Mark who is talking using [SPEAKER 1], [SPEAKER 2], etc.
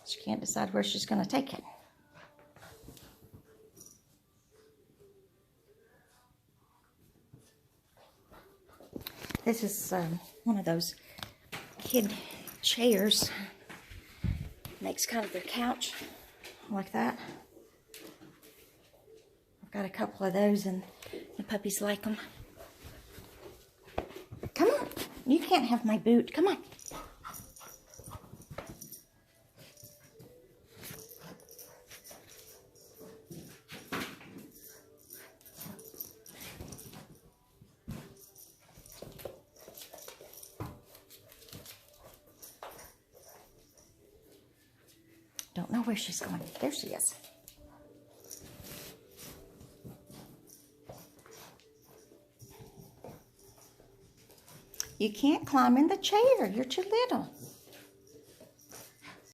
[SPEAKER 1] She can't decide where she's going to take it. This is one of those kid chairs. Makes kind of their couch like that. I've got a couple of those and the puppies like them. Come on. You can't have my boot. Come on. Don't know where she's going. There she is. You can't climb in the chair. You're too little.